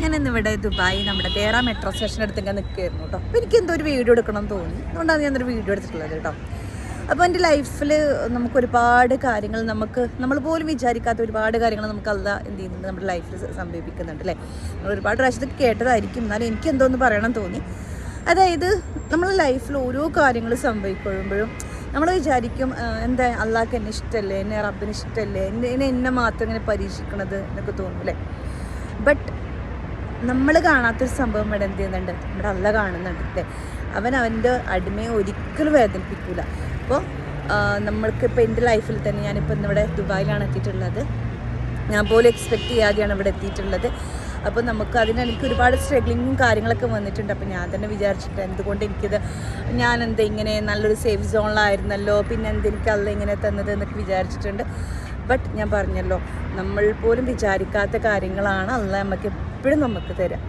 ഞാനിന്നിവിടെ ദുബായ് നമ്മുടെ തേറ മെട്രോ സ്റ്റേഷൻ്റെ അടുത്ത് ഇങ്ങനെ നിൽക്കുകയായിരുന്നു കേട്ടോ. അപ്പോൾ എനിക്ക് എന്തോ ഒരു വീഡിയോ എടുക്കണം എന്ന് തോന്നി, അതുകൊണ്ടാണ് ഞാനൊരു വീഡിയോ എടുത്തിട്ടുള്ളത് കേട്ടോ. അപ്പോൾ എൻ്റെ ലൈഫിൽ നമുക്ക് ഒരുപാട് കാര്യങ്ങൾ നമ്മൾ പോലും വിചാരിക്കാത്ത ഒരുപാട് കാര്യങ്ങൾ നമുക്ക് എന്ത് ചെയ്യുന്നുണ്ട്, നമ്മുടെ ലൈഫിൽ സംഭവിക്കുന്നുണ്ട് അല്ലേ. നമ്മൾ ഒരുപാട് പ്രാവശ്യത്തിൽ കേട്ടതായിരിക്കും, എന്നാലും എനിക്ക് എന്തോന്ന് പറയണം തോന്നി. അതായത് നമ്മൾ ലൈഫിൽ ഓരോ കാര്യങ്ങൾ സംഭവിക്കുമ്പോഴും നമ്മൾ വിചാരിക്കും, എന്താ അള്ളാഹ്ക്ക് എന്നെ ഇഷ്ടമല്ലേ, എന്നെ റബ്ബിന് ഇഷ്ടമല്ലേ, എന്നെ മാത്രം ഇങ്ങനെ പരീക്ഷിക്കണത് എന്നൊക്കെ തോന്നും അല്ലേ. ബട്ട് നമ്മൾ കാണാത്തൊരു സംഭവം ഇവിടെ എന്ത് ചെയ്യുന്നുണ്ട്, നമ്മുടെ അള്ള കാണുന്നുണ്ട് അല്ലേ. അവൻ്റെ അടിമയെ ഒരിക്കലും വേദനിപ്പിക്കില്ല. അപ്പോൾ നമ്മൾക്കിപ്പോൾ എൻ്റെ ലൈഫിൽ തന്നെ ഞാനിപ്പോൾ ഇന്നിവിടെ ദുബായിലാണ് എത്തിയിട്ടുള്ളത്. ഞാൻ പോലും എക്സ്പെക്റ്റ് ചെയ്യാതെയാണ് ഇവിടെ എത്തിയിട്ടുള്ളത്. അപ്പോൾ എനിക്ക് ഒരുപാട് സ്ട്രഗ്ലിങ്ങും കാര്യങ്ങളൊക്കെ വന്നിട്ടുണ്ട്. അപ്പോൾ ഞാൻ തന്നെ വിചാരിച്ചിട്ട് എന്തുകൊണ്ട് ഞാനെന്താ ഇങ്ങനെ നല്ലൊരു സേഫ് സോണിലായിരുന്നല്ലോ, പിന്നെ എനിക്ക് അല്ല ഇങ്ങനെ തന്നത് എന്നൊക്കെ വിചാരിച്ചിട്ടുണ്ട്. ബട്ട് ഞാൻ പറഞ്ഞല്ലോ, നമ്മൾ പോലും വിചാരിക്കാത്ത കാര്യങ്ങളാണ് അല്ല നമുക്ക് എപ്പോഴും നമുക്ക് തരാം.